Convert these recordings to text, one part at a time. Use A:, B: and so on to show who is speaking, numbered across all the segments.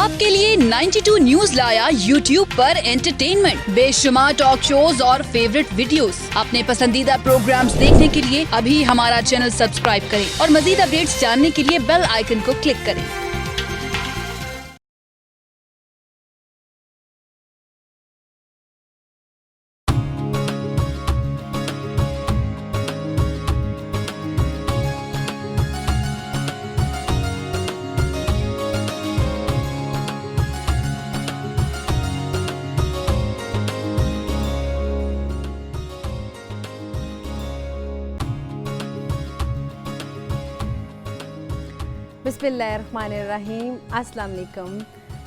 A: आपके लिए 92 न्यूज लाया यूट्यूब पर एंटरटेनमेंट, बेशुमार टॉक शोज और फेवरेट वीडियोस। अपने पसंदीदा प्रोग्राम्स देखने के लिए अभी हमारा चैनल सब्सक्राइब करें और मजीद अपडेट्स जानने के लिए बेल आइकन को क्लिक करें।
B: बिस्मिल्लाहिर्रहमानिर्रहीम, अस्सलाम वालेकुम।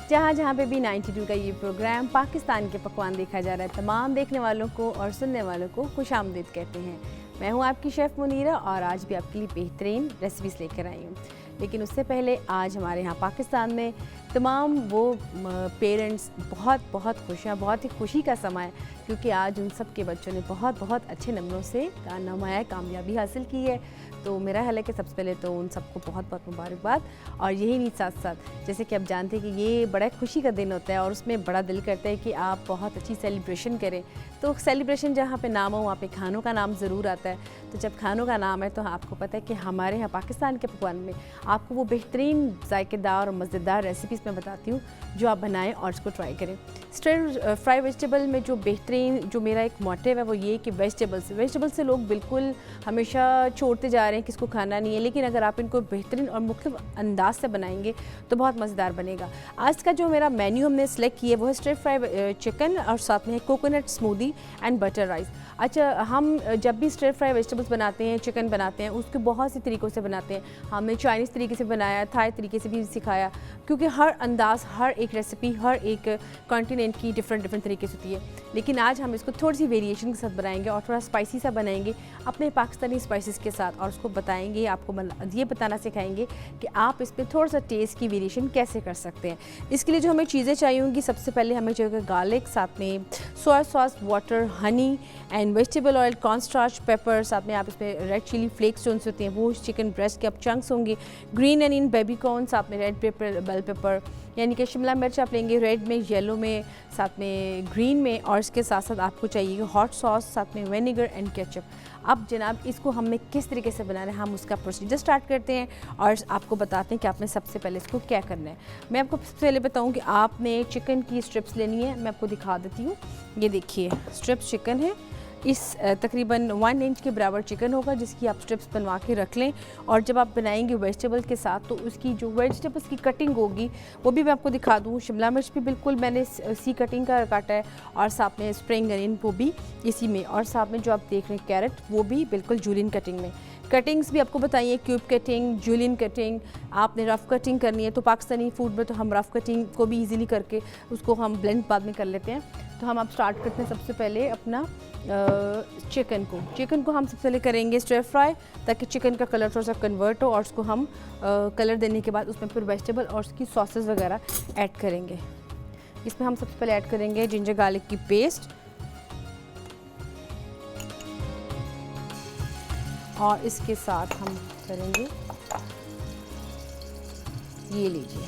B: जहाँ पे भी 92 का ये प्रोग्राम पाकिस्तान के पकवान देखा जा रहा है, तमाम देखने वालों को और सुनने वालों को खुशामदीद कहते हैं। मैं हूँ आपकी शेफ़ मुनीरा और आज भी आपके लिए बेहतरीन रेसिपीज़ लेकर आई हूँ। लेकिन उससे पहले आज हमारे यहाँ पाकिस्तान में तमाम वो पेरेंट्स बहुत खुश हैं। बहुत ही खुशी का समय है क्योंकि आज उन सब के बच्चों ने बहुत अच्छे नंबरों से नुमाया कामयाबी हासिल की है। तो मेरा ख्याल है कि सबसे पहले तो उन सबको बहुत मुबारकबाद। और यही नहीं, साथ साथ जैसे कि आप जानते हैं कि ये बड़ा खुशी का दिन होता है और उसमें बड़ा दिल करता है कि आप बहुत अच्छी सेलिब्रेशन करें। तो सेलिब्रेशन जहाँ पे नाम हो वहाँ पे खानों का नाम ज़रूर आता है। तो जब खानों का नाम है तो आपको पता है कि हमारे यहाँ पाकिस्तान के पकवान में आपको वो बेहतरीन जायकेदार और मज़ेदार रेसिपीज़ मैं बताती हूँ जो आप बनाएं और उसको ट्राई करें। स्टर फ्राई वेजिटेबल में जो बेहतरीन जो मेरा एक मोटिव है वो ये कि वेजिटेबल से लोग बिल्कुल हमेशा छोड़ते जा रहे हैं कि इसको खाना नहीं है, लेकिन अगर आप इनको बेहतरीन और मुख्तलिफ अंदाज से बनाएंगे तो बहुत मज़ेदार बनेगा। आज का जो मेरा मेन्यू हमने सेलेक्ट किया है वो है स्टर फ्राई चिकन और साथ में है coconut smoothie and butter rice. अच्छा, हम जब भी स्टर फ्राई वेजिटेबल्स बनाते हैं, चिकन बनाते हैं, उसको बहुत सी तरीक़ों से बनाते हैं। हमने चाइनीज़ तरीके से बनाया, थाई तरीके से भी सिखाया, क्योंकि हर अंदाज़, हर एक रेसिपी, हर एक कॉन्टिनेंट की डिफरेंट तरीके से होती है। लेकिन आज हम इसको थोड़ी सी वेरिएशन के साथ बनाएंगे और थोड़ा स्पाइसी सा बनाएंगे अपने पाकिस्तानी स्पाइसेस के साथ, और उसको बताएंगे, आपको ये बताना सिखाएंगे कि आप इसमें थोड़ा सा टेस्ट की वेरिएशन कैसे कर सकते हैं। इसके लिए जो हमें चीज़ें चाहिए होंगी, सबसे पहले हमें चाहिए गार्लिक, साथ में soya sauce, water, honey and vegetable oil, cornstarch, paper, साथ में आप इसमें रेड चिली फ्लेक्स जो होते हैं वो, चिकन ब्रेस्ट के अब चंक्स होंगे, ग्रीन अनियन, बेबी कॉर्न, साथ में रेड पेपर, बेल पेपर यानी कि शिमला मिर्च आप लेंगे रेड में, येलो में, साथ में ग्रीन में, और इसके साथ साथ आपको चाहिए हॉट सॉस, साथ में विनेगर एंड केचप। अब जनाब इसको हमें किस तरीके से बनाना है, हम उसका प्रोसीजर स्टार्ट करते हैं और आपको बताते हैं कि आपने सबसे पहले इसको क्या करना है। मैं आपको सबसे पहले बताऊं कि आपने चिकन की स्ट्रिप्स लेनी है। मैं आपको दिखा देती हूँ, ये देखिए स्ट्रिप्स चिकन है। इस तकरीबन 1 इंच के बराबर चिकन होगा जिसकी आप स्ट्रिप्स बनवा के रख लें। और जब आप बनाएंगे वेजिटेबल के साथ तो उसकी जो वेजिटेबल्स की कटिंग होगी वो भी मैं आपको दिखा दूँ। शिमला मिर्च भी बिल्कुल मैंने सी कटिंग का काटा है, और साथ में स्प्रिंग अनियन वो भी इसी में, और साथ में जो आप देख रहे हैं कैरेट वो भी बिल्कुल जूलियन कटिंग में। कटिंग्स भी आपको बताइए, क्यूब कटिंग, जूलियन कटिंग, आपने रफ़ कटिंग करनी है तो पाकिस्तानी फूड में तो हम रफ़ कटिंग को भी इजीली करके उसको हम ब्लेंड बाद में कर लेते हैं। तो हम अब स्टार्ट करते हैं सबसे पहले अपना चिकन को हम सबसे पहले करेंगे स्टर फ्राई, ताकि चिकन का कलर थोड़ा सा कन्वर्ट हो, और उसको हम कलर देने के बाद उसमें फिर वेजिटेबल और उसकी सॉसेस वगैरह ऐड करेंगे। इसमें हम सबसे पहले ऐड करेंगे जिंजर गार्लिक की पेस्ट, और इसके साथ हम करेंगे, ये लीजिए,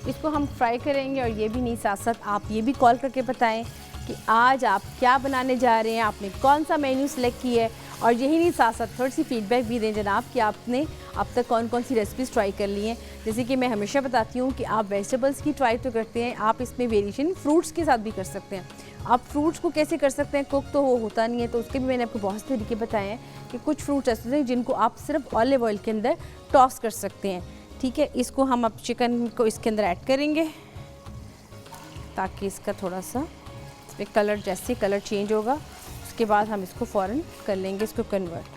B: इसको हम फ्राई करेंगे। और ये भी नहीं, साथ साथ आप ये भी कॉल करके बताएं कि आज आप क्या बनाने जा रहे हैं, आपने कौन सा मेन्यू सेलेक्ट किया है। और यही नहीं, साथ साथ थोड़ी सी फीडबैक भी दें जनाब कि आपने अब तक कौन सी रेसिपीज़ ट्राई कर ली हैं। जैसे कि मैं हमेशा बताती हूँ कि आप वेजिटेबल्स की ट्राई तो करते हैं, आप इसमें वेरिएशन फ्रूट्स के साथ भी कर सकते हैं। आप फ्रूट्स को कैसे कर सकते हैं, कुक तो वो होता नहीं है, तो उसके भी मैंने आपको बहुत से तरीके बताए हैं कि कुछ फ्रूट्स ऐसे हैं जिनको आप सिर्फ ऑलिव ऑयल के अंदर टॉस कर सकते हैं। ठीक है, इसको हम अब चिकन को इसके अंदर ऐड करेंगे ताकि इसका थोड़ा सा इसमें कलर, जैसे कलर चेंज होगा उसके बाद हम इसको फ़ौरन कर लेंगे इसको कन्वर्ट।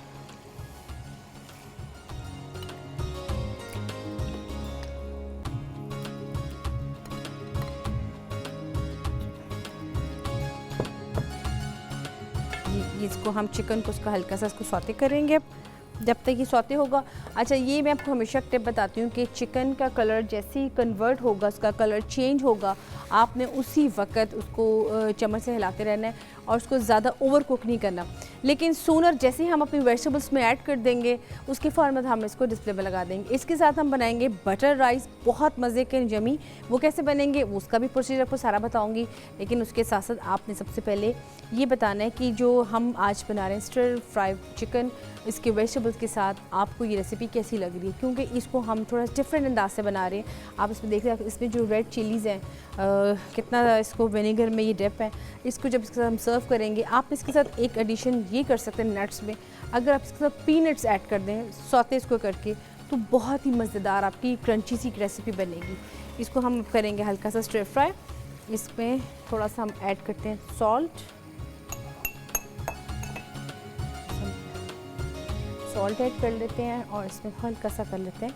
B: इसको हम चिकन को उसका हल्का सा इसको सौते करेंगे। जब तक ये सौते होगा। अच्छा, ये मैं आपको हमेशा टिप बताती हूँ कि चिकन का कलर जैसे ही कन्वर्ट होगा, उसका कलर चेंज होगा, आपने उसी वक्त उसको चम्मच से हिलाते रहना है और उसको ज़्यादा ओवर कुक नहीं करना। लेकिन सूनर जैसे ही हम अपनी वेजिटेबल्स में ऐड कर देंगे, उसके फ़ौरन बाद हम इसको डिस्प्ले में लगा देंगे। इसके साथ हम बनाएंगे बटर राइस, बहुत मज़े के यमी। वो कैसे बनेंगे उसका भी प्रोसीजर आपको सारा बताऊँगी, लेकिन उसके साथ साथ आपने सबसे पहले ये बताना है कि जो हम आज बना रहे हैं स्टर फ्राई चिकन, इसके वेजिटेबल्स के साथ आपको ये रेसिपी कैसी लग रही है, क्योंकि इसको हम थोड़ा डिफरेंट अंदाज से बना रहे हैं। आप इसमें देख रहे हैं, इसमें जो रेड चिलीज़ हैं, कितना इसको विनेगर में ये डिप है। इसको जब इसके साथ हम सर्व करेंगे, आप इसके साथ एक एडिशन ये कर सकते हैं नट्स में। अगर आप इसके साथ पीनट्स ऐड कर दें सौते इसको करके, तो बहुत ही मज़ेदार आपकी क्रंची सी रेसिपी बनेगी। इसको हम करेंगे हल्का सा स्टर फ्राई। इसमें थोड़ा सा हम ऐड करते हैं सॉल्ट ऐड कर लेते हैं और इसमें हल्का सा कर लेते हैं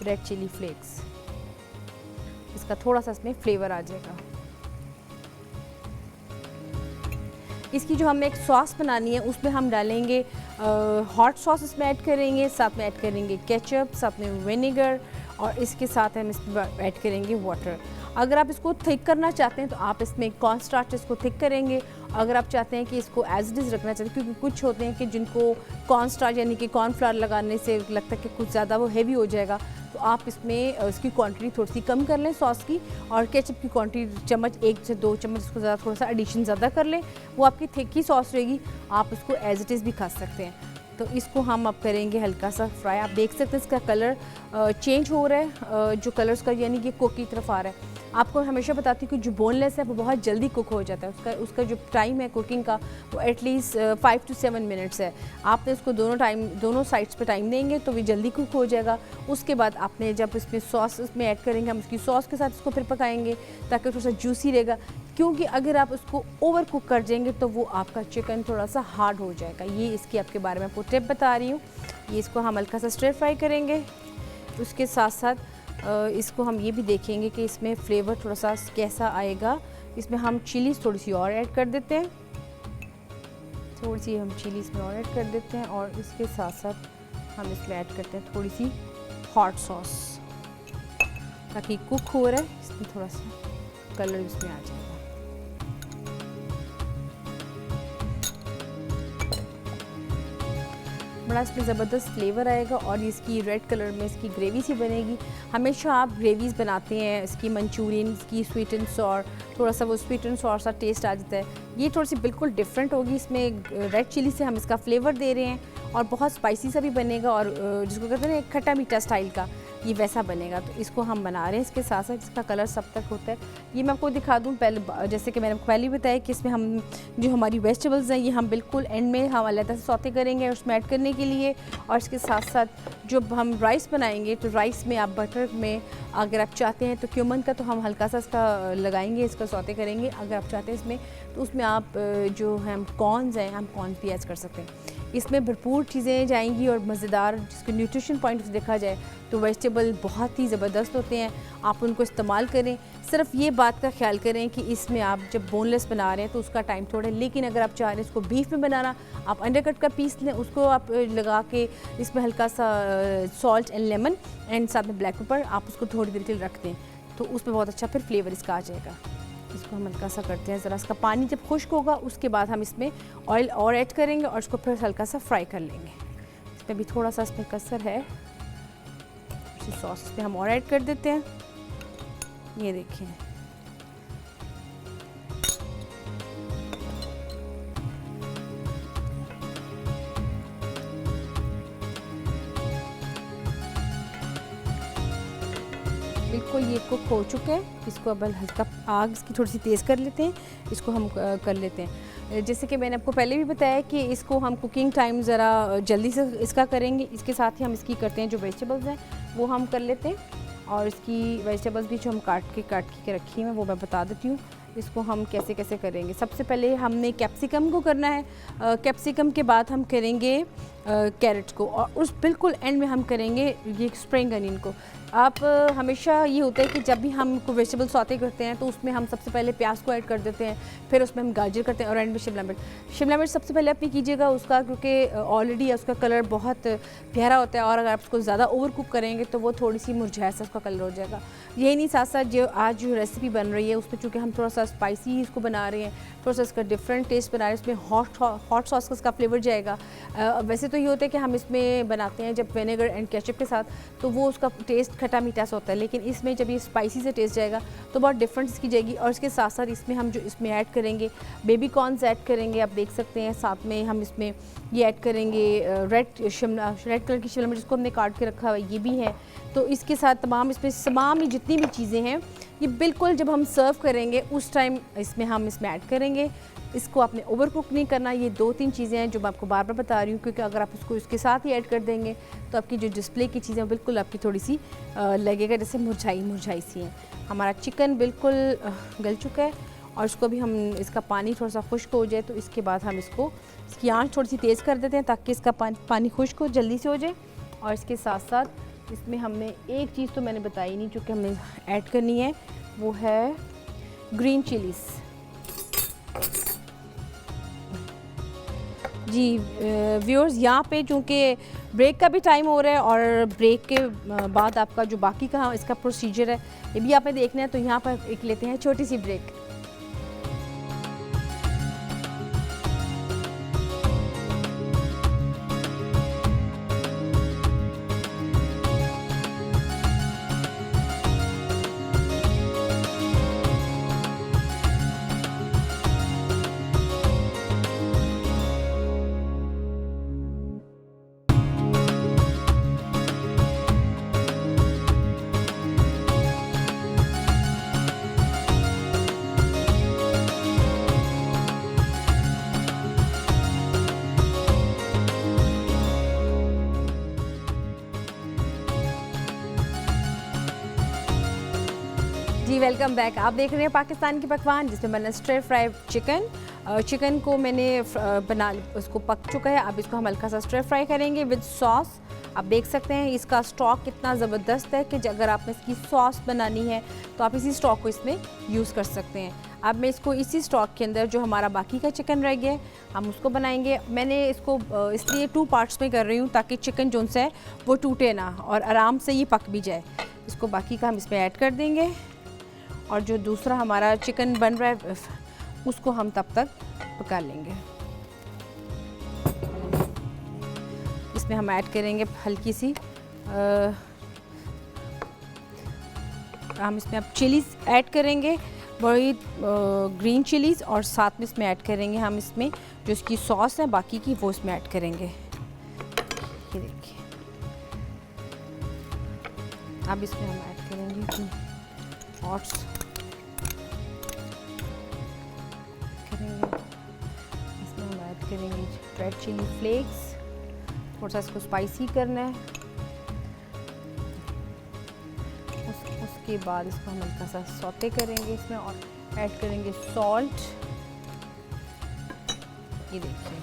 B: रेड चिली फ्लेक्स। इसका थोड़ा सा इसमें फ्लेवर आ जाएगा। इसकी जो हमें एक सॉस बनानी है, उसमें हम डालेंगे हॉट सॉस इसमें ऐड करेंगे, साथ में ऐड करेंगे केचप, साथ में विनेगर, और इसके साथ हम इसमें ऐड करेंगे वाटर। अगर आप इसको थिक करना चाहते हैं तो आप इसमें कॉर्न स्टार्च इसको थिक करेंगे। अगर आप चाहते हैं कि इसको एज इट इज़ रखना चाहते हैं, क्योंकि कुछ होते हैं कि जिनको कॉर्न स्टार्च यानी कि कॉर्नफ्लावर लगाने से लगता है कि कुछ ज़्यादा वो हैवी हो जाएगा, तो आप इसमें इसकी क्वांटिटी थोड़ी सी कम कर लें सॉस की, और केचप की क्वांटिटी चम्मच 1 से 2 चम्मच इसको ज़्यादा थोड़ा सा एडिशन ज़्यादा कर लें। वो आपकी थिक ही सॉस रहेगी, आप इसको एज इट इज़ भी खा सकते हैं। तो इसको हम अब करेंगे हल्का सा फ्राई। आप देख सकते हैं इसका कलर चेंज हो रहा है, जो कलर्स का यानी कि कुक की तरफ आ रहा है। आपको हमेशा बताती हूँ कि जो बोनलेस है वो बहुत जल्दी कुक हो जाता है। उसका जो टाइम है कुकिंग का वो एटलीस्ट 5 to 7 मिनट्स है। आपने उसको दोनों साइड्स पे टाइम देंगे तो वो जल्दी कुक हो जाएगा। उसके बाद आपने जब इसमें सॉस इसमें ऐड करेंगे, हम उसकी सॉस के साथ इसको फिर पकाएंगे ताकि थोड़ा सा जूसी रहेगा, क्योंकि अगर आप उसको ओवर कुक कर देंगे तो वो आपका चिकन थोड़ा सा हार्ड हो जाएगा। ये इसकी आपके बारे में आपको टिप बता रही हूँ। ये इसको हम हल्का सा स्टर फ्राई करेंगे। उसके साथ साथ इसको हम ये भी देखेंगे कि इसमें फ्लेवर थोड़ा सा कैसा आएगा। इसमें हम चिलीज़ थोड़ी सी और ऐड कर देते हैं, थोड़ी सी हम चिली इसमें और ऐड कर देते हैं, और इसके साथ साथ हम इसमें ऐड करते हैं थोड़ी सी हॉट सॉस, ताकि कुक हो रहा है इसमें थोड़ा सा कलर इसमें आ जाएगा। बड़ा इसमें ज़बरदस्त फ्लेवर आएगा और इसकी रेड कलर में इसकी ग्रेवी सी बनेगी। हमेशा आप ग्रेवीज़ बनाते हैं इसकी मंचूरियन की स्वीट एंड सॉर, थोड़ा सा वो स्वीट एंड सॉर सा टेस्ट आ जाता है। ये थोड़ी सी बिल्कुल डिफरेंट होगी, इसमें रेड चिली से हम इसका फ्लेवर दे रहे हैं और बहुत स्पाइसी सा भी बनेगा, और जिसको कहते हैं ना खट्टा मीठा स्टाइल का, ये वैसा बनेगा। तो इसको हम बना रहे हैं। इसके साथ साथ इसका कलर सब तक होता है। ये मैं आपको दिखा दूँ पहले, जैसे कि मैंने पहले ही बताया कि इसमें हम जो हमारी वेजिटेबल्स हैं ये हम बिल्कुल एंड में हम अलग से सौते करेंगे उसमें ऐड करने के लिए। और इसके साथ साथ जब हम राइस बनाएंगे तो राइस में आप बटर में अगर आप चाहते हैं तो क्यूमन का तो हम हल्का सा इसका लगाएंगे, इसका सौते करेंगे। अगर आप चाहते हैं इसमें तो उसमें आप जो हम कॉर्नस हैं हम कॉर्न भी ऐड कर सकते हैं। इसमें भरपूर चीज़ें जाएंगी और मज़ेदार, जिसको न्यूट्रिशन पॉइंट से देखा जाए तो वेजिटेबल बहुत ही ज़बरदस्त होते हैं। आप उनको इस्तेमाल करें। सिर्फ ये बात का ख्याल करें कि इसमें आप जब बोनलेस बना रहे हैं तो उसका टाइम थोड़ा है, लेकिन अगर आप चाह रहे हैं इसको बीफ में बनाना, आप अंडरकट का पीस लें, उसको आप लगा के इसमें हल्का सा सॉल्ट एंड लेमन एंड साथ में ब्लैक पेपर आप उसको थोड़ी देर के लिए रख दें, तो उसमें बहुत अच्छा फिर फ्लेवर इसका आ जाएगा। इसको हम हल्का सा करते हैं, ज़रा इसका पानी जब खुश्क होगा उसके बाद हम इसमें ऑयल और ऐड करेंगे और इसको फिर हल्का सा फ्राई कर लेंगे। इसमें भी थोड़ा सा इसमें कसर है, सॉस पे हम और ऐड कर देते हैं। ये देखिए बिल्कुल ये कुक हो चुके हैं। इसको अब हल्का आग इसकी थोड़ी सी तेज़ कर लेते हैं, इसको हम कर लेते हैं। जैसे कि मैंने आपको पहले भी बताया कि इसको हम कुकिंग टाइम ज़रा जल्दी से इसका करेंगे। इसके साथ ही हम इसकी करते हैं जो वेजिटेबल्स हैं वो हम कर लेते हैं, और इसकी वेजिटेबल्स भी जो हम काट के रखी हैं वो मैं बता देती हूँ। इसको हम कैसे कैसे करेंगे। सबसे पहले हमने कैप्सिकम को करना है, कैप्सिकम के बाद हम करेंगे कैरेट को, और उस बिल्कुल एंड में हम करेंगे ये स्प्रिंग अनियन को। आप हमेशा ये होता है कि जब भी हम कोई वेजिटेबल सौते करते हैं तो उसमें हम सबसे पहले प्याज को ऐड कर देते हैं, फिर उसमें हम गाजर करते हैं और एंड में शिमला मिर्च। शिमला मिर्च सबसे पहले अपनी कीजिएगा उसका, क्योंकि ऑलरेडी उसका कलर बहुत प्यारा होता है, और अगर आप उसको ज़्यादा ओवर कुक करेंगे तो वो थोड़ी सी मुरझाया सा उसका कलर हो जाएगा। यही नहीं, साथ साथ जो आज जो रेसिपी बन रही है उसमें चूँकि हम थोड़ा सा स्पाइसी इसको बना रहे हैं, थोड़ा सा इसका डिफरेंट टेस्ट बना रहे हैं, इसमें हॉट सॉस का इसका फ्लेवर जाएगा। वैसे तो ये होता है कि हम इसमें बनाते हैं जब विनेगर एंड केचप के साथ, तो वो उसका टेस्ट खट्टा मीठा सा होता है, लेकिन इसमें जब ये स्पाइसी से टेस्ट जाएगा तो बहुत डिफरेंस की जाएगी। और इसके साथ साथ इसमें हम जो इसमें ऐड करेंगे बेबी कॉर्नस ऐड करेंगे, आप देख सकते हैं। साथ में हम इसमें ये ऐड करेंगे रेड कलर की शिमला मिर्च, जिसको हमने काट के रखा है, ये भी है। तो इसके साथ तमाम ये जितनी भी चीज़ें हैं ये बिल्कुल जब हम सर्व करेंगे उस टाइम हम इसमें ऐड करेंगे। इसको आपने ओवर कुक नहीं करना। ये 2-3 चीज़ें हैं जो मैं आपको बार बार बता रही हूँ, क्योंकि अगर आप इसको इसके साथ ही ऐड कर देंगे तो आपकी जो डिस्प्ले की चीज़ें बिल्कुल आपकी थोड़ी सी लगेगा जैसे मुरझाई सी हैं। हमारा चिकन बिल्कुल गल चुका है, और इसको भी हम इसका पानी थोड़ा सा खुश्क हो जाए तो इसके बाद हम इसकी आंच थोड़ी सी तेज़ कर देते हैं ताकि इसका पानी खुश्क हो जल्दी से हो जाए। और इसके साथ साथ इसमें हमने एक चीज़ तो मैंने बताई नहीं जो कि हमने ऐड करनी है, वो है ग्रीन चिलीज़। जी व्यूअर्स, यहाँ पे चूँकि ब्रेक का भी टाइम हो रहा है और ब्रेक के बाद आपका जो बाकी का इसका प्रोसीजर है ये भी आपने देखना है, तो यहाँ पर एक लेते हैं छोटी सी ब्रेक। जी वेलकम बैक। आप देख रहे हैं पाकिस्तान की पकवान जिसमें बना स्टर फ्राई चिकन को मैंने उसको पक चुका है। अब इसको हम हल्का सा स्टर फ्राई करेंगे विद सॉस। आप देख सकते हैं इसका स्टॉक कितना ज़बरदस्त है कि अगर आपने इसकी सॉस बनानी है तो आप इसी स्टॉक को इसमें यूज़ कर सकते हैं। अब मैं इसको इसी स्टॉक के अंदर जो हमारा बाकी का चिकन रह गया है हम उसको बनाएंगे। मैंने इसको इसलिए 2 पार्ट्स में कर रही हूँ ताकि चिकन जो है वो टूटे ना और आराम से ये पक भी जाए। इसको बाकी का हम इसमें ऐड कर देंगे और जो दूसरा हमारा चिकन बन रहा है उसको हम तब तक पका लेंगे। इसमें हम ऐड करेंगे हल्की सी हम इसमें अब चिलीज़ ऐड करेंगे, बड़ी ग्रीन चिलीज़, और साथ में इसमें ऐड करेंगे हम इसमें जो इसकी सॉस है बाकी की वो इसमें ऐड करेंगे। ये देखिए, अब इसमें हम ऐड करेंगे हॉट्स इसमें हम ऐड करेंगे रेड चिली फ्लेक्स, थोड़ा सा इसको स्पाइसी करना है। उसके बाद इसको हम हल्का सा सौते करेंगे इसमें और ऐड करेंगे सॉल्ट। ये देखिए,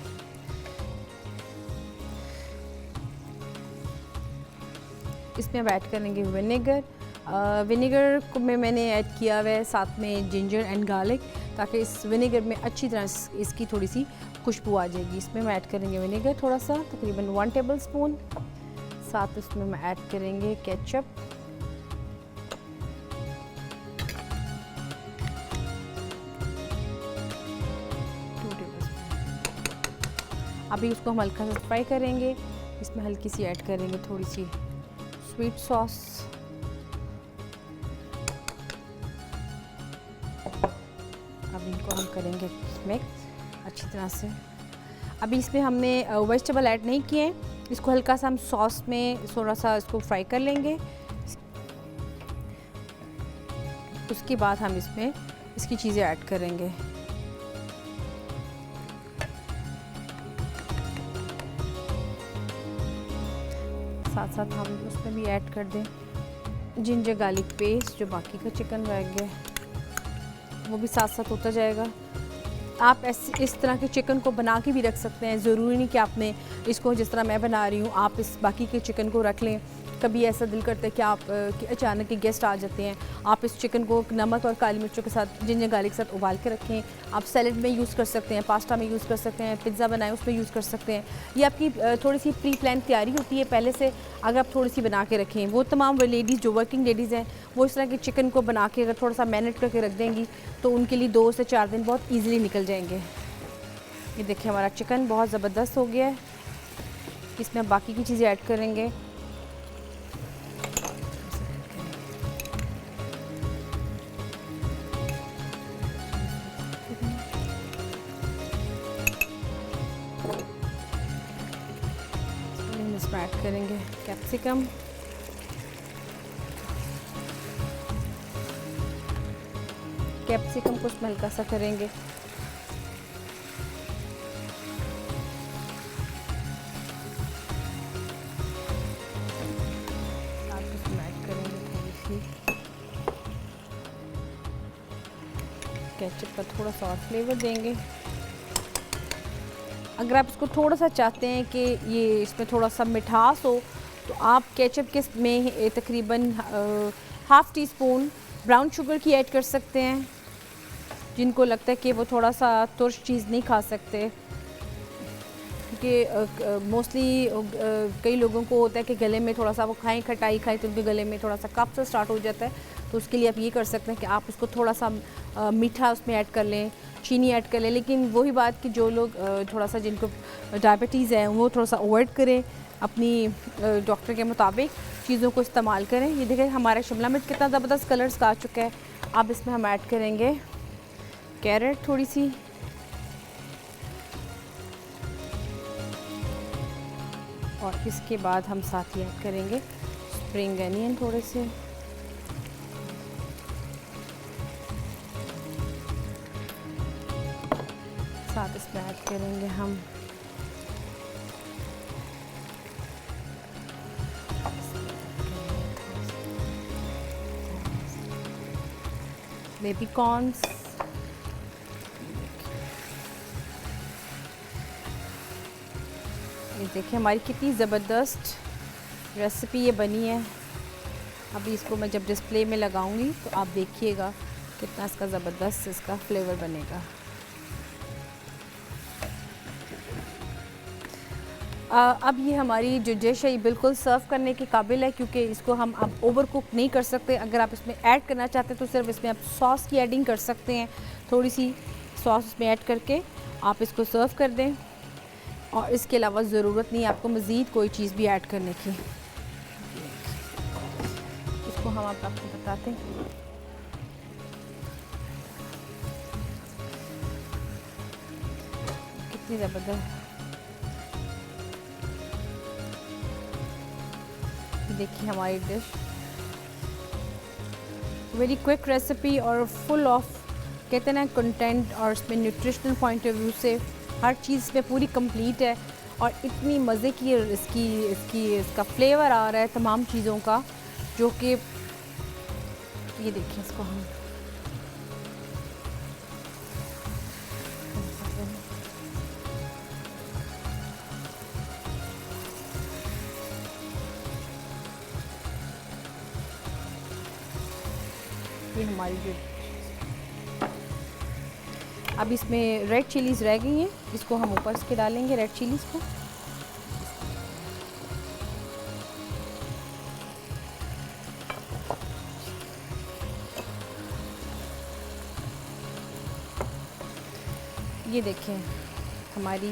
B: इसमें हम ऐड करेंगे विनेगर। विनेगर को मैंने ऐड किया हुआ है साथ में जिंजर एंड गार्लिक, ताकि इस विनेगर में अच्छी तरह इसकी थोड़ी सी खुशबू आ जाएगी। इसमें हम ऐड करेंगे विनेगर थोड़ा सा, तकरीबन 1 टेबलस्पून। साथ इसमें हम ऐड करेंगे केचप, अभी इसको हम हल्का सा फ्राई करेंगे। इसमें हल्की सी ऐड करेंगे थोड़ी सी स्वीट सॉस, अब इनको हम करेंगे मिक्स अच्छी तरह से। अभी इसमें हमने वेजिटेबल ऐड नहीं किए, इसको हल्का सा हम सॉस में थोड़ा सा इसको फ्राई कर लेंगे। उसके बाद हम इसमें इसकी चीज़ें ऐड करेंगे। साथ साथ हम उसमें भी ऐड कर दें जिंजर गार्लिक पेस्ट जो बाकी का चिकन रह गया। वो भी साथ साथ होता जाएगा। आप इस तरह के चिकन को बना के भी रख सकते हैं, ज़रूरी नहीं कि आपने इसको जिस तरह मैं बना रही हूँ आप इस बाकी के चिकन को रख लें। कभी ऐसा दिल करता है कि आप कि अचानक के गेस्ट आ जाते हैं, आप इस चिकन को नमक और काली मिर्चों के साथ, जिंजर गार्लिक के साथ उबाल के रखें। आप सैलेड में यूज़ कर सकते हैं, पास्ता में यूज़ कर सकते हैं, पिज़्ज़ा बनाएं उसमें यूज़ कर सकते हैं। ये आपकी थोड़ी सी प्री प्लान तैयारी होती है पहले से, अगर आप थोड़ी सी बना के रखें। वो तमाम लेडीज़ जो वर्किंग लेडीज़ हैं वो इस तरह के चिकन को बना के अगर थोड़ा सा मैरिनेट करके रख देंगी तो उनके लिए 2 से 4 दिन बहुत ईज़िली निकल जाएंगे। ये देखिए हमारा चिकन बहुत ज़बरदस्त हो गया है। इसमें बाकी की चीज़ें ऐड करेंगे। इसमें ऐड करेंगे कैप्सिकम, कैप्सिकम को इसमें हल्का सा करेंगे। केचप का थोड़ा सा और फ्लेवर देंगे। अगर आप इसको थोड़ा सा चाहते हैं कि ये इसमें थोड़ा सा मिठास हो तो आप केचप के में तकरीबन half tea spoon brown sugar की ऐड कर सकते हैं। जिनको लगता है कि वो थोड़ा सा तुर्श चीज़ नहीं खा सकते, क्योंकि मोस्टली कई लोगों को होता है कि गले में थोड़ा सा वो खाएं खटाई खाएं तो उनके गले में थोड़ा सा कफ से स्टार्ट हो जाता है। तो उसके लिए आप ये कर सकते हैं कि आप उसको थोड़ा सा मीठा उसमें ऐड कर लें, चीनी ऐड कर लें। लेकिन वही बात कि जो लोग थोड़ा सा जिनको डायबिटीज़ है वो थोड़ा सा अवॉइड करें, अपनी डॉक्टर के मुताबिक चीज़ों को इस्तेमाल करें। ये देखें हमारा शिमला मिर्च कितना ज़बरदस्त कलर्स का आ चुका है। अब इसमें हम ऐड करेंगे कैरेट थोड़ी सी, और इसके बाद हम साथ ही ऐड करेंगे स्प्रिंग अनियन थोड़े से। साथ इसमें ऐड करेंगे हम बेबी कॉर्न्स। ये देखिए हमारी कितनी ज़बरदस्त रेसिपी ये बनी है। अभी इसको मैं जब डिस्प्ले में लगाऊंगी तो आप देखिएगा कितना इसका ज़बरदस्त इसका फ्लेवर बनेगा। अब ये हमारी जो डिश है ये बिल्कुल सर्व करने के काबिल है, क्योंकि इसको हम अब ओवर कुक नहीं कर सकते। अगर आप इसमें ऐड करना चाहते हैं तो सिर्फ इसमें आप सॉस की एडिंग कर सकते हैं। थोड़ी सी सॉस इसमें ऐड करके आप इसको सर्व कर दें, और इसके अलावा ज़रूरत नहीं आपको मज़ीद कोई चीज़ भी ऐड करने की। इसको हम आपको बताते हैं। कितनी ज़बरदस्त देखिए हमारी डिश, वेरी क्विक रेसिपी और फुल ऑफ कहते हैं ना कंटेंट, और इसमें न्यूट्रिशनल पॉइंट ऑफ व्यू से हर चीज़ इसमें पूरी कंप्लीट है। और इतनी मज़े की इसका फ्लेवर आ रहा है तमाम चीज़ों का, जो कि ये देखिए इसको हम ये हमारी जो अब इसमें रेड चिलीज़ रह गई हैं, इसको हम ऊपर से डालेंगे रेड चिलीज़ को। ये देखें हमारी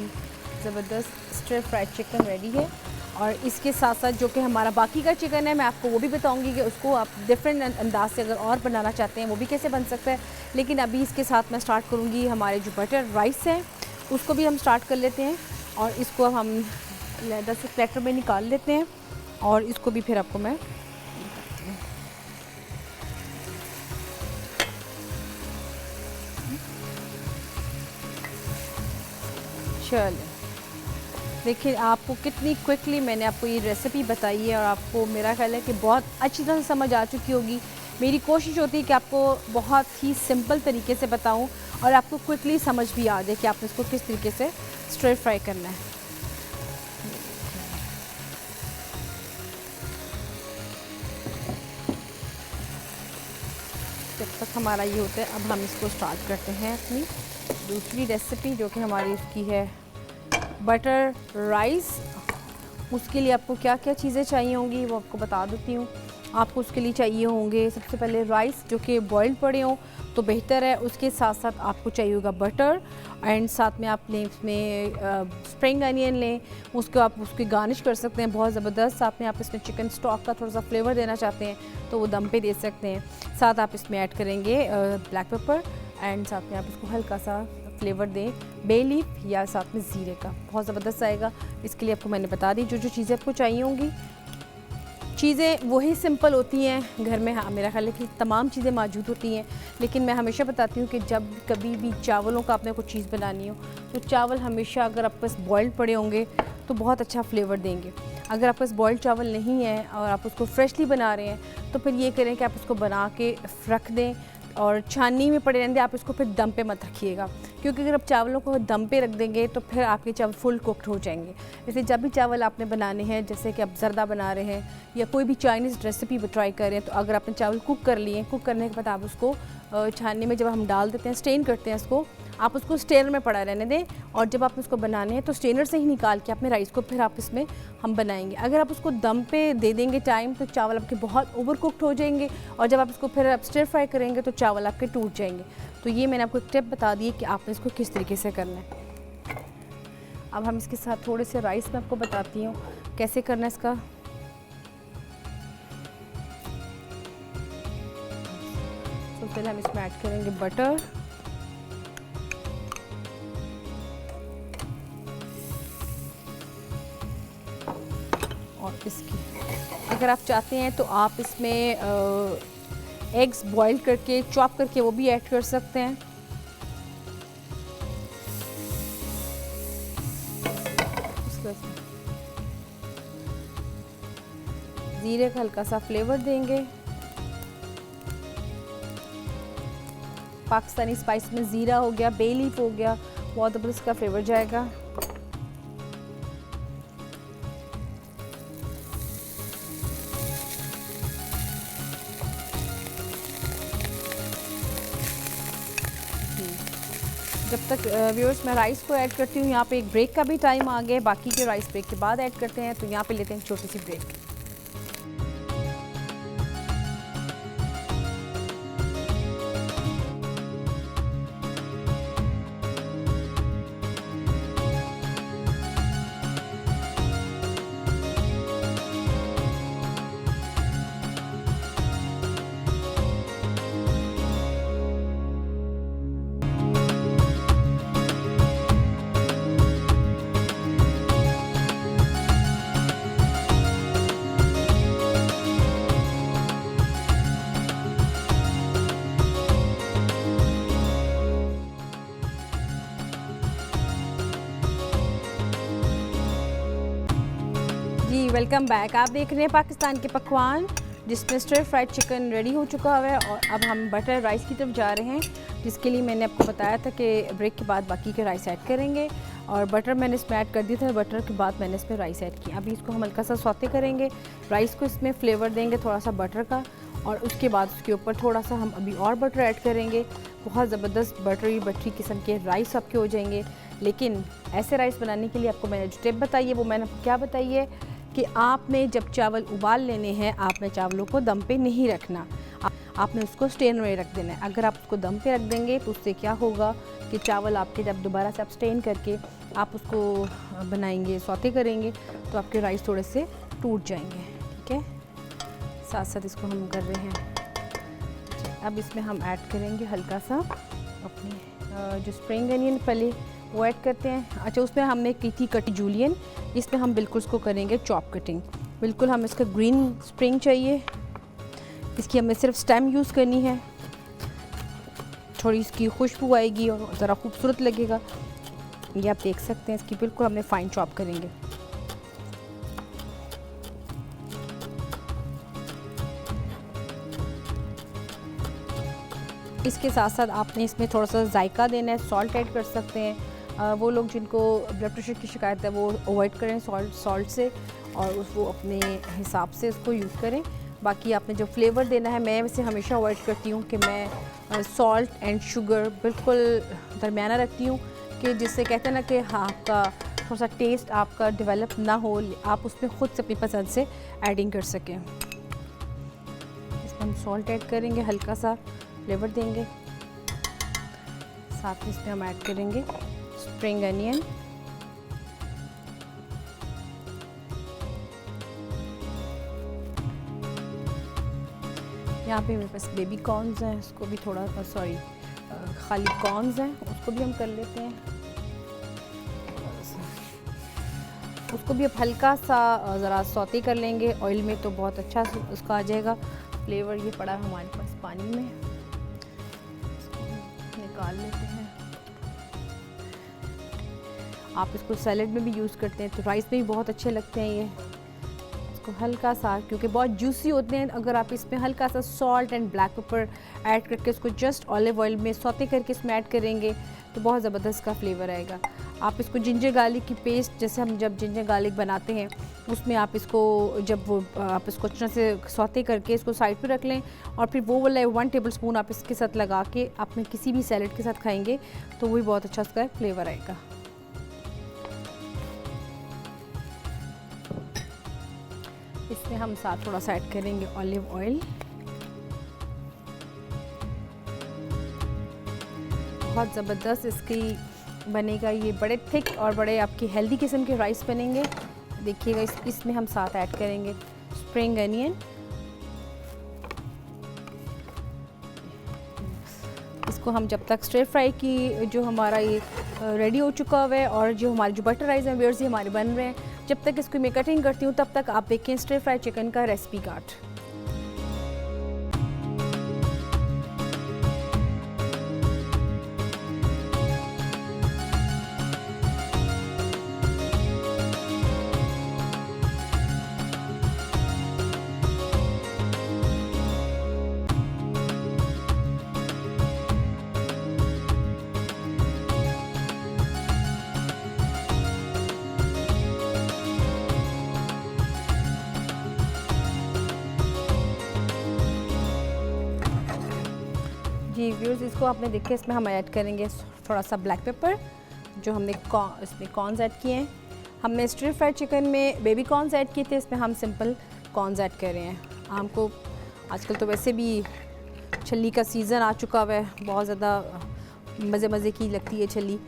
B: ज़बरदस्त स्टर फ्राइड चिकन रेडी है। और इसके साथ साथ जो कि हमारा बाकी का चिकन है मैं आपको वो भी बताऊंगी कि उसको आप डिफरेंट अंदाज से अगर और बनाना चाहते हैं वो भी कैसे बन सकता है। लेकिन अभी इसके साथ मैं स्टार्ट करूंगी हमारे जो बटर राइस है उसको भी हम स्टार्ट कर लेते हैं, और इसको हम लेदर से प्लेटर में निकाल लेते हैं, और इसको भी फिर आपको मैं चलें। देखिए आपको कितनी क्विकली मैंने आपको ये रेसिपी बताई है, और आपको मेरा ख्याल है कि बहुत अच्छी तरह से समझ आ चुकी होगी मेरी कोशिश होती है कि आपको बहुत ही सिंपल तरीके से बताऊं और आपको क्विकली समझ भी आ जाए कि आपने इसको किस तरीके से स्ट्रेट फ्राई करना है। जब तक हमारा ये होता है, अब हम इसको स्टार्ट करते हैं अपनी दूसरी रेसिपी, जो कि हमारी इसकी है बटर राइस। उसके लिए आपको क्या क्या चीज़ें चाहिए होंगी वो आपको बता देती हूँ। आपको उसके लिए चाहिए होंगे सबसे पहले राइस, जो कि बॉइल्ड पड़े हों तो बेहतर है। उसके साथ साथ आपको चाहिए होगा बटर, एंड साथ में आप लें इसमें स्प्रिंग अनियन लें, उसको आप उसकी गार्निश कर सकते हैं बहुत ज़बरदस्त। साथ में आप इसमें चिकन स्टॉक का थोड़ा सा फ्लेवर देना चाहते हैं तो वो दम पे दे सकते हैं। साथ आप इसमें ऐड करेंगे ब्लैक पेपर, एंड साथ में आप इसको हल्का सा फ्लेवर दें बे लीफ या साथ में ज़ीरे का, बहुत ज़बरदस्त आएगा। इसके लिए आपको मैंने बता दी जो जो चीज़ें आपको चाहिए होंगी। चीज़ें वही सिंपल होती हैं घर में, हाँ मेरा ख्याल है कि तमाम चीज़ें मौजूद होती हैं, लेकिन मैं हमेशा बताती हूँ कि जब कभी भी चावलों का आपने कोई चीज़ बनानी हो तो चावल हमेशा अगर आपके पास बॉइल्ड पड़े होंगे तो बहुत अच्छा फ्लेवर देंगे। अगर आपके पास बॉइल्ड चावल नहीं है और आप उसको फ्रेशली बना रहे हैं तो फिर ये करें कि आप उसको बना के रख दें और छाननी में पड़े रहने दें। आप इसको फिर दम पे मत रखिएगा, क्योंकि अगर आप चावलों को दम पे रख देंगे तो फिर आपके चावल फुल कुक्ड हो जाएंगे। इसलिए जब भी चावल आपने बनाने हैं, जैसे कि आप ज़रदा बना रहे हैं या कोई भी चाइनीज़ रेसिपी ट्राई कर रहे हैं, तो अगर आपने चावल कुक कर लिए, कुक करने के बाद आप उसको छाननी में जब हम डाल देते हैं, स्टेन करते हैं इसको, आप उसको स्टेनर में पड़ा रहने दें। और जब आप उसको बनाने हैं तो स्टेनर से ही निकाल के अपने राइस को फिर आप इसमें हम बनाएंगे। अगर आप उसको दम पे दे देंगे टाइम तो चावल आपके बहुत ओवर कुक्ड हो जाएंगे, और जब आप इसको फिर आप स्टिर फ्राई करेंगे तो चावल आपके टूट जाएंगे। तो ये मैंने आपको टिप बता दी कि आपने इसको किस तरीके से करना है। अब हम इसके साथ थोड़े से राइस में आपको बताती हूँ कैसे करना है इसका। तो पहले हम इसमें ऐड करेंगे बटर, और इसकी अगर आप चाहते हैं तो आप इसमें एग्स बॉईल करके चॉप करके वो भी ऐड कर सकते हैं। उसके बाद ज़ीरे का हल्का सा फ्लेवर देंगे। पाकिस्तानी स्पाइस में ज़ीरा हो गया, बे लीफ हो गया, बहुत ज़बरदस्त का फ्लेवर जाएगा। जब तक व्यूअर्स मैं राइस को ऐड करती हूँ, यहाँ पे एक ब्रेक का भी टाइम आ गया, बाकी के राइस ब्रेक के बाद ऐड करते हैं। तो यहाँ पे लेते हैं छोटी सी ब्रेक। जी वेलकम बैक। आप देख रहे हैं पाकिस्तान के पकवान, जिसमें स्टिर फ्राइड चिकन रेडी हो चुका है, और अब हम बटर राइस की तरफ जा रहे हैं, जिसके लिए मैंने आपको बताया था कि ब्रेक के बाद बाकी के राइस ऐड करेंगे। और बटर मैंने इसमें ऐड कर दिया था, बटर के बाद मैंने इसमें राइस ऐड किया। अभी इसको हम हल्का सा सौते करेंगे, राइस को इसमें फ्लेवर देंगे थोड़ा सा बटर का, और उसके बाद उसके ऊपर थोड़ा सा हम अभी और बटर ऐड करेंगे। बहुत ज़बरदस्त बटरी किस्म के राइस आपके हो जाएंगे। लेकिन ऐसे राइस बनाने के लिए आपको मैंने जो टिप बताई है वो मैंने आपको क्या बताई है कि आपने जब चावल उबाल लेने हैं, आपने चावलों को दम पे नहीं रखना, आपने उसको स्टेन में रख देना है। अगर आप उसको दम पे रख देंगे तो उससे क्या होगा कि चावल आपके जब दोबारा से आप स्टेन करके आप उसको बनाएंगे, सौते करेंगे, तो आपके राइस थोड़े से टूट जाएंगे। ठीक है, साथ साथ इसको हम कर रहे हैं। अब इसमें हम ऐड करेंगे हल्का सा अपनी जो स्प्रिंग अनियन पहले वो ऐड करते हैं। अच्छा, उसमें हमने की थी कटी जूलियन, इसमें हम बिल्कुल उसको करेंगे चॉप कटिंग। बिल्कुल हमें इसका ग्रीन स्प्रिंग चाहिए, इसकी हमें सिर्फ स्टेम यूज़ करनी है। थोड़ी इसकी खुशबू आएगी और ज़रा खूबसूरत लगेगा। ये आप देख सकते हैं, इसकी बिल्कुल हमने फाइन चॉप करेंगे। इसके साथ साथ आपने इसमें थोड़ा सा जायका देना है, सॉल्ट ऐड कर सकते हैं। वो लोग जिनको ब्लड प्रेशर की शिकायत है वो अवॉइड करें सॉल्ट से, और वो अपने हिसाब से उसको यूज़ करें। बाकी आपने जो फ्लेवर देना है, मैं वैसे हमेशा अवॉइड करती हूँ कि मैं सॉल्ट एंड शुगर बिल्कुल दरमियाना रखती हूँ, कि जिससे कहते हैं ना कि हाँ आपका थोड़ा सा टेस्ट आपका डेवलप ना हो, आप उसमें ख़ुद से अपनी पसंद से एडिंग कर सकें। इसमें हम सॉल्ट ऐड करेंगे, हल्का सा फ्लेवर देंगे। साथ में इसमें हम ऐड करेंगे स्प्रिंग अनियन, यहाँ पे मेरे पास बेबी कॉर्न्स हैं, उसको भी थोड़ा खाली कॉर्न्स हैं, उसको भी हम कर लेते हैं। उसको भी अब हल्का सा ज़रा सौते कर लेंगे ऑयल में, तो बहुत अच्छा उसका आ जाएगा फ्लेवर। ये पड़ा है हमारे पास पानी में, इसको निकाल लेते हैं। आप इसको सैलेड में भी यूज़ करते हैं, तो राइस में भी बहुत अच्छे लगते हैं ये। इसको हल्का सा, क्योंकि बहुत जूसी होते हैं, अगर आप इसमें हल्का सा salt and black pepper add करके उसको जस्ट ऑलिव ऑयल में सौते करके इसमें ऐड करेंगे तो बहुत ज़बरदस्त का फ्लेवर आएगा। आप इसको जिंजर गार्लिक की पेस्ट, जैसे हम जब जिंजर गार्लिक बनाते हैं उसमें आप इसको आप इसको अच्छे से सौते करके इसको साइड पे रख लें, और फिर वो वाला 1 टेबलस्पून आप इसके साथ लगा के अपने किसी भी सैलेड के साथ खाएंगे तो वो भी बहुत अच्छा उसका फ्लेवर आएगा। इसमें हम साथ थोड़ा सा ऐड करेंगे ऑलिव ऑयल। बहुत ज़बरदस्त इसकी बनेगा, ये बड़े थिक और बड़े आपकी हेल्दी किस्म के राइस बनेंगे। देखिएगा इसमें हम साथ ऐड करेंगे स्प्रिंग अनियन। इसको हम जब तक स्टर फ्राई की जो हमारा ये रेडी हो चुका हुआ है, और जो हमारे जो बटर राइस हैं व्यूअर्स ये हमारे बन रहे हैं, जब तक इसको मैं कटिंग करती हूँ तब तक आप देखें स्टर फ्राई चिकन का रेसिपी कार्ड। जी व्यूअर्स, इसको आपने देखे, इसमें हम ऐड करेंगे थोड़ा सा ब्लैक पेपर, जो हमने इसमें कॉर्न्स ऐड किए हैं। हमने स्टर फ्राई चिकन में बेबी कॉर्न्स ऐड किए थे, इसमें हम सिंपल कॉर्न्स ऐड कर रहे हैं। हमको आजकल तो वैसे भी छल्ली का सीज़न आ चुका हुआ है, बहुत ज़्यादा मज़े की लगती है छल्ली,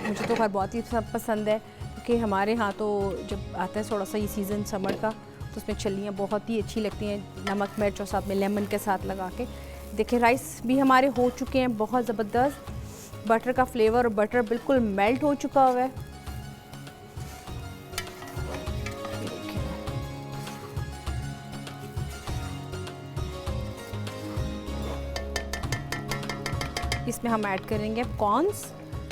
B: मुझे तो खैर बहुत ही सब पसंद है, क्योंकि हमारे यहाँ तो जब आता है थोड़ा सा ये सीज़न समर का, तो उसमें छल्लियाँ बहुत ही अच्छी लगती हैं, नमक मिर्च और साथ में लेमन के साथ लगा के। देखिए राइस भी हमारे हो चुके हैं बहुत ज़बरदस्त, बटर का फ्लेवर और बटर बिल्कुल मेल्ट हो चुका हुआ है। इसमें हम ऐड करेंगे कॉर्न्स,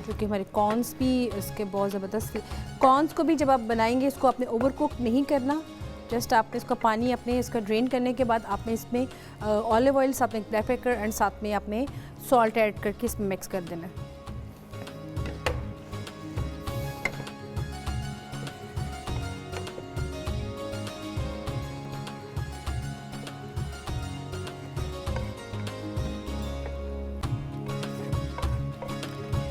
B: जो कि हमारे कॉर्न्स भी इसके बहुत ज़बरदस्त। कॉर्न्स को भी जब आप बनाएंगे इसको आपने ओवर कुक नहीं करना, जस्ट आपने इसका पानी अपने इसका ड्रेन करने के बाद आपने इसमें ऑलिव ऑयल, साथ में ब्लैक पेपर एंड साथ में आपने सॉल्ट ऐड करके इसमें मिक्स कर देना है।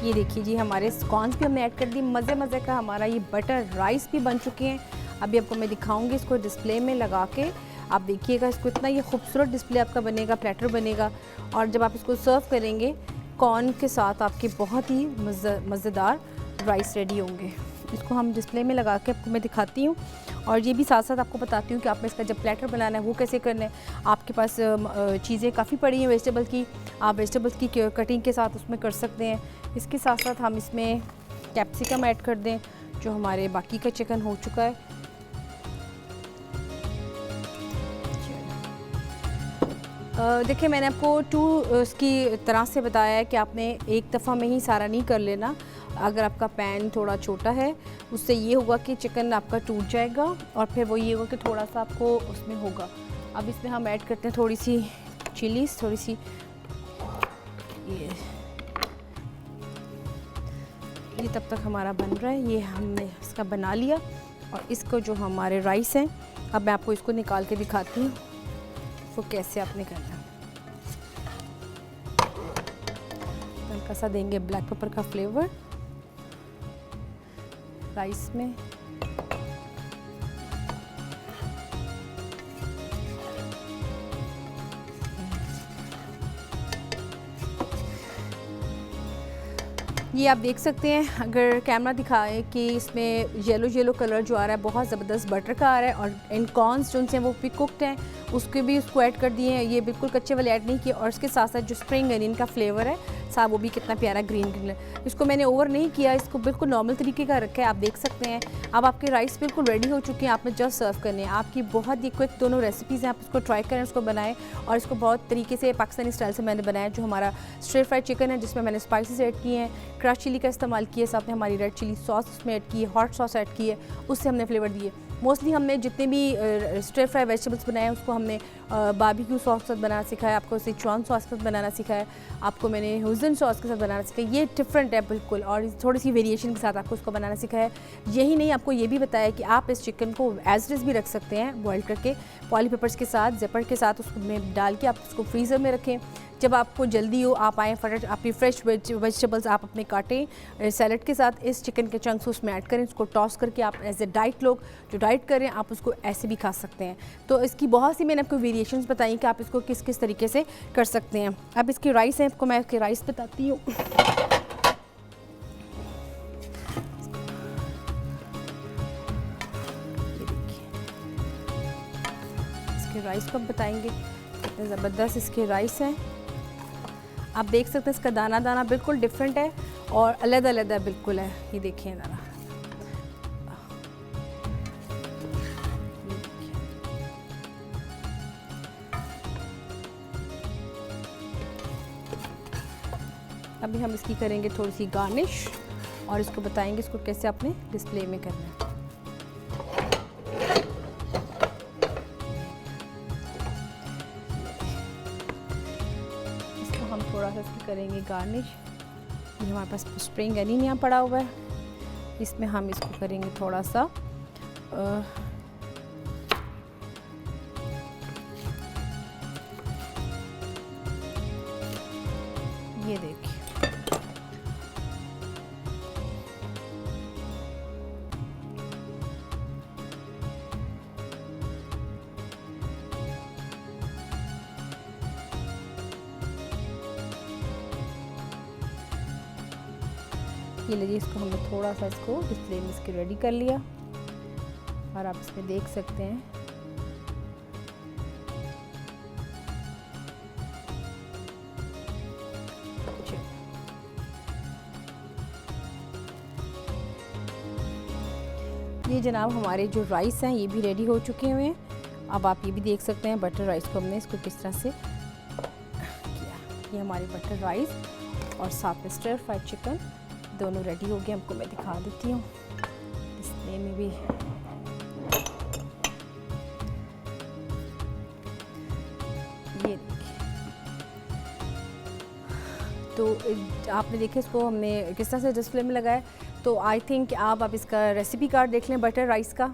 B: ये देखिए जी, हमारे कॉर्न्स भी हमने ऐड कर दी, मज़े का हमारा ये बटर राइस भी बन चुके हैं। अभी आपको मैं दिखाऊंगी इसको डिस्प्ले में लगा के, आप देखिएगा इसको, इतना ये खूबसूरत डिस्प्ले आपका बनेगा, प्लेटर बनेगा, और जब आप इसको सर्व करेंगे कॉर्न के साथ आपके बहुत ही मज़ेदार राइस रेडी होंगे। इसको हम डिस्प्ले में लगा के आपको मैं दिखाती हूँ, और ये भी साथ साथ आपको बताती हूँ कि आपने इसका जब प्लेटर बनाना है वो कैसे करना है। आपके पास चीज़ें काफ़ी पड़ी हैं वेजिटेबल की, आप वेजिटेबल्स की कटिंग के साथ उसमें कर सकते हैं। इसके साथ साथ हम इसमें कैप्सिकम ऐड कर दें, जो हमारे बाकी का चिकन हो चुका है। देखिए मैंने आपको इसकी तरह से बताया है कि आपने एक दफ़ा में ही सारा नहीं कर लेना। अगर आपका पैन थोड़ा छोटा है उससे ये होगा कि चिकन आपका टूट जाएगा, और फिर वो ये होगा कि थोड़ा सा आपको उसमें होगा। अब इसमें हम ऐड करते हैं थोड़ी सी चिलीज़, थोड़ी सी ये तब तक हमारा बन रहा है। ये हमने इसका बना लिया और इसको जो हमारे राइस हैं, अब मैं आपको इसको निकाल के दिखाती हूँ वो कैसे आपने करना है। हल्का सा देंगे ब्लैक पेपर का फ्लेवर राइस में। ये आप देख सकते हैं, अगर कैमरा दिखाए कि इसमें येलो येलो कलर जो आ रहा है बहुत ज़बरदस्त बटर का आ रहा है, और इन कॉर्न्स जो से वो भी कुकड हैं उसके भी उसको ऐड कर दिए हैं, ये बिल्कुल कच्चे वाले ऐड नहीं किए। और इसके साथ साथ जो स्प्रिंग अनियन का फ्लेवर है साहब वो भी कितना प्यारा ग्रीन ग्रीन है। इसको मैंने ओवर नहीं किया, इसको बिल्कुल नॉर्मल तरीके का रखा है, आप देख सकते हैं। अब आपके राइस बिल्कुल रेडी हो चुके हैं, आपने जस्ट सर्व करने हैं। आपकी बहुत ही क्विक दोनों रेसिपीज़ हैं, आप इसको ट्राई करें, उसको बनाएं। और इसको बहुत तरीके से पाकिस्तानी स्टाइल से मैंने बनाया। जो हमारा स्ट्रेट फ्राइड चिकन है जिसमें मैंने स्पाइसेस ऐड किए हैं, क्रश चिली का इस्तेमाल किया, साथ में हमारी रेड चिली सॉस उसमें ऐड की है, हॉट सॉस ऐड की है, उससे हमने फ्लेवर दिए। मोस्टली हमने जितने भी स्टर फ्राई वेजिटेबल्स बनाए हैं उसको हमने बारबेक्यू सॉस के साथ बनाना सिखाया, आपको सिचुआन सॉस के साथ बनाना सिखाया, आपको मैंने हुजन सॉस के साथ बनाना सिखाया। ये डिफरेंट है बिल्कुल, और थोड़ी सी वेरिएशन के साथ आपको उसको बनाना सिखाया। यही नहीं, आपको ये भी बताया कि आप इस चिकन को एज इट इज़ भी रख सकते हैं बॉयल करके, पॉली पेपर्स के साथ, जिपर के साथ उसको में डाल के आप उसको फ्रीज़र में रखें। जब आपको जल्दी हो आप आएँ फटाफट अपनी फ्रेश वेजिटेबल्स आप अपने काटें सैलड के साथ, इस चिकन के चंक्स उसमें ऐड करें, उसको टॉस करके आप एज ए डाइट लोग जो डाइट करें आप उसको ऐसे भी खा सकते हैं। तो इसकी बहुत सी मैंने आपको वेरिएशंस बताई कि आप इसको किस किस तरीके से कर सकते हैं। अब इसके राइस हैं, आपको मैं इसके राइस बताती हूँ। इसके राइस को बताएंगे, कितने ज़बरदस्त इसके राइस हैं। आप देख सकते हैं इसका दाना दाना बिल्कुल डिफरेंट है और अलग-अलग बिल्कुल है। ये देखिए दाना, अभी हम इसकी करेंगे थोड़ी सी गार्निश और इसको बताएंगे इसको कैसे आपने डिस्प्ले में करना है। थोड़ा सा इसकी करेंगे गार्निश। ये हमारे पास स्प्रिंग अनियन यहाँ पड़ा हुआ है, इसमें हम इसको करेंगे थोड़ा सा ये देखिए ये लीजिए, इसको हमने थोड़ा सा इसको डिस्प्ले में इसके रेडी कर लिया और आप इसमें देख सकते हैं। ये जनाब हमारे जो राइस हैं ये भी रेडी हो चुके हुए हैं। अब आप ये भी देख सकते हैं बटर राइस को हमने इसको किस तरह से किया। ये हमारे बटर राइस और साथ में स्टर फ्राइड चिकन दोनों रेडी हो गए। आपको मैं दिखा देती हूँ डिस्प्ले में भी। ये देखिए, तो आपने देखा इसको हमने किस तरह से डिस्प्ले में लगाया। तो आई थिंक आप इसका रेसिपी कार्ड देख लें बटर राइस का।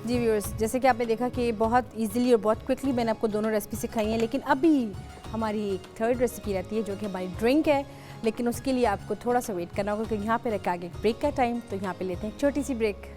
B: जी व्यूअर्स, जैसे कि आपने देखा कि बहुत इजीली और बहुत क्विकली मैंने आपको दोनों रेसिपी सिखाई हैं, लेकिन अभी हमारी एक थर्ड रेसिपी रहती है जो कि हमारी ड्रिंक है, लेकिन उसके लिए आपको थोड़ा सा वेट करना होगा क्योंकि यहाँ पे रखा आगे ब्रेक का टाइम। तो यहाँ पे लेते हैं एक छोटी सी ब्रेक।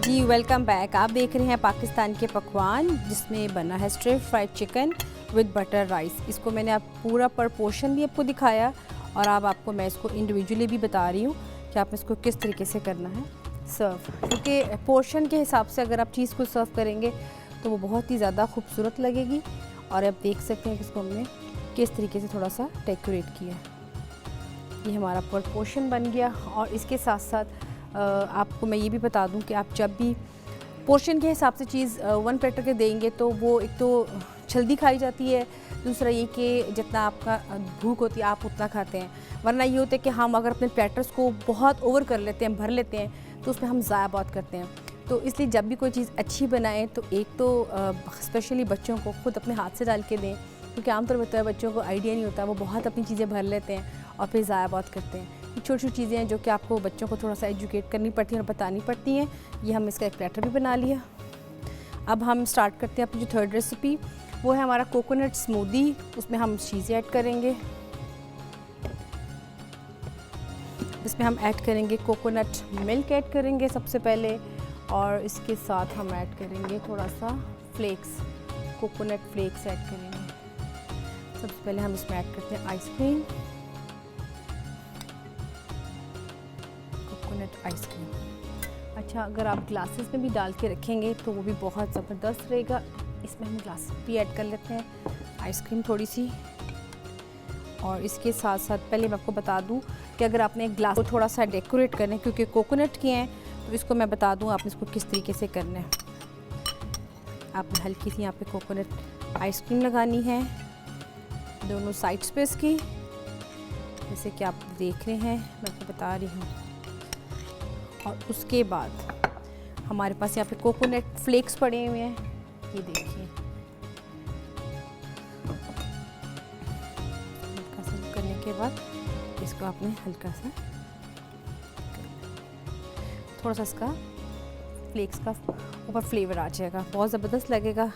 B: जी वेलकम बैक। आप देख रहे हैं पाकिस्तान के पकवान, जिसमें बना है strip fried chicken with butter rice. इसको मैंने आप पूरा पर पोर्शन भी आपको दिखाया और अब आपको मैं इसको इंडिविजुअली भी बता रही हूँ कि आप इसको किस तरीके से करना है सर्व। क्योंकि पोर्शन के हिसाब से अगर आप चीज़ को सर्व करेंगे तो वो बहुत ही ज़्यादा खूबसूरत लगेगी। और आप देख सकते हैं कि इसको हमने किस तरीके से थोड़ा सा डेकोरेट किया। ये हमारा पर पोर्शन बन गया। और इसके साथ साथ आपको मैं ये भी बता दूं कि आप जब भी पोर्शन के हिसाब से चीज़ वन प्लेटर के देंगे तो वो एक तो जल्दी खाई जाती है, दूसरा ये कि जितना आपका भूख होती है आप उतना खाते हैं। वरना ये होता है कि हम अगर अपने प्लेटर्स को बहुत ओवर कर लेते हैं, भर लेते हैं, तो उसमें हम ज़ाया बहुत करते हैं। तो इसलिए जब भी कोई चीज़ अच्छी बनाएं तो एक तो स्पेशली बच्चों को खुद अपने हाथ से डाल के दें, क्योंकि आमतौर पर होता है बच्चों को आइडिया नहीं होता, वो बहुत अपनी चीज़ें भर लेते हैं और फिर ज़ाया बहुत करते हैं। ये छोटी छोटी चीज़ें हैं जो कि आपको बच्चों को थोड़ा सा एजुकेट करनी पड़ती हैं और बतानी पड़ती हैं। ये हम इसका एक प्लेटर भी बना लिया। अब हम स्टार्ट करते हैं अपनी जो थर्ड रेसिपी, वो है हमारा कोकोनट स्मूदी। उसमें हम चीज़ें ऐड करेंगे। इसमें हम ऐड करेंगे कोकोनट मिल्क ऐड करेंगे सबसे पहले, और इसके साथ हम ऐड करेंगे थोड़ा सा फ्लेक्स, कोकोनट फ्लेक्स ऐड करेंगे। सबसे पहले हम इसमें ऐड करते हैं आइसक्रीम, कोकोनट आइसक्रीम। अच्छा, अगर आप ग्लासेस में भी डाल के रखेंगे तो वो भी बहुत ज़बरदस्त रहेगा। इसमें हम ग्लास भी ऐड कर लेते हैं आइसक्रीम थोड़ी सी। और इसके साथ साथ पहले मैं आपको बता दूं कि अगर आपने एक ग्लास को थोड़ा सा डेकोरेट करना है, क्योंकि कोकोनट के हैं, तो इसको मैं बता दूं आपने इसको किस तरीके से करना है। आपने हल्की सी यहाँ पे कोकोनट आइसक्रीम लगानी है दोनों साइड्स पे इसकी, जैसे कि आप देख रहे हैं, मैं आपको बता रही हूँ। और उसके बाद हमारे पास यहाँ पे कोकोनट फ्लेक्स पड़े हुए हैं, ये देखिए। हल्का सा करने के बाद इसको आपने हल्का सा थोड़ा सा इसका फ्लेक्स का ऊपर फ्लेवर आ जाएगा, बहुत ज़बरदस्त लगेगा।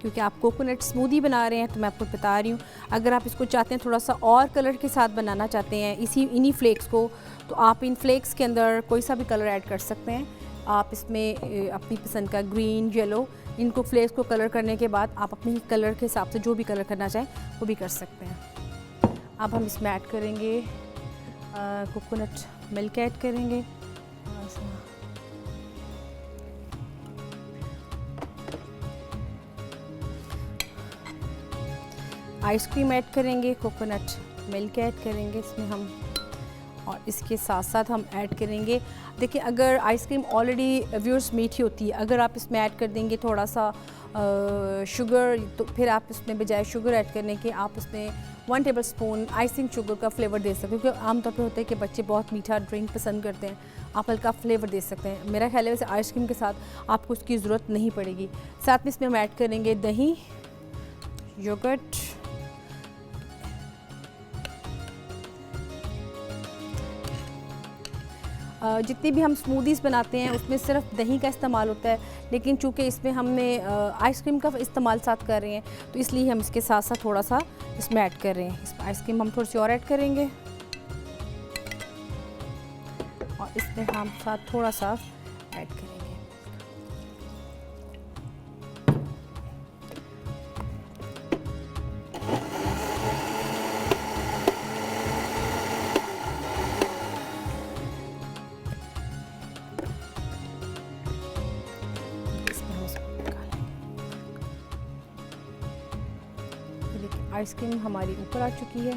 B: क्योंकि आप कोकोनट स्मूदी बना रहे हैं तो मैं आपको बता रही हूँ, अगर आप इसको चाहते हैं थोड़ा सा और कलर के साथ बनाना चाहते हैं इन्हीं फ्लेक्स को, तो आप इन फ्लेक्स के अंदर कोई सा भी कलर ऐड कर सकते हैं। आप इसमें अपनी पसंद का ग्रीन, येलो, इनको फ्लेक्स को कलर करने के बाद आप अपनी कलर के हिसाब से जो भी कलर करना चाहें वो भी कर सकते हैं। अब हम इसमें ऐड करेंगे कोकोनट मिल्क ऐड करेंगे, आइसक्रीम ऐड करेंगे, कोकोनट मिल्क ऐड करेंगे इसमें हम, और इसके साथ साथ हम ऐड करेंगे, देखिए अगर आइसक्रीम ऑलरेडी व्यूअर्स मीठी होती है, अगर आप इसमें ऐड कर देंगे थोड़ा सा शुगर, तो फिर आप इसमें बजाय शुगर ऐड करने के आप इसमें 1 टेबलस्पून आइसिंग शुगर का फ्लेवर दे सकते हैं। क्योंकि आमतौर पे होता है कि बच्चे बहुत मीठा ड्रिंक पसंद करते हैं, आप हल्का फ्लेवर दे सकते हैं। मेरा ख्याल है वैसे आइसक्रीम के साथ आपको उसकी ज़रूरत नहीं पड़ेगी। साथ में इसमें हम ऐड करेंगे दही, योगर्ट, जितनी भी हम स्मूदीज़ बनाते हैं उसमें सिर्फ दही का इस्तेमाल होता है, लेकिन चूंकि इसमें हमने आइसक्रीम का इस्तेमाल साथ कर रहे हैं तो इसलिए हम इसके साथ साथ थोड़ा सा इसमें ऐड कर रहे हैं। इसमें आइसक्रीम हम थोड़ी सी और ऐड करेंगे और इसमें हम साथ थोड़ा सा ऐड करेंगे। आइसक्रीम हमारी ऊपर आ चुकी है।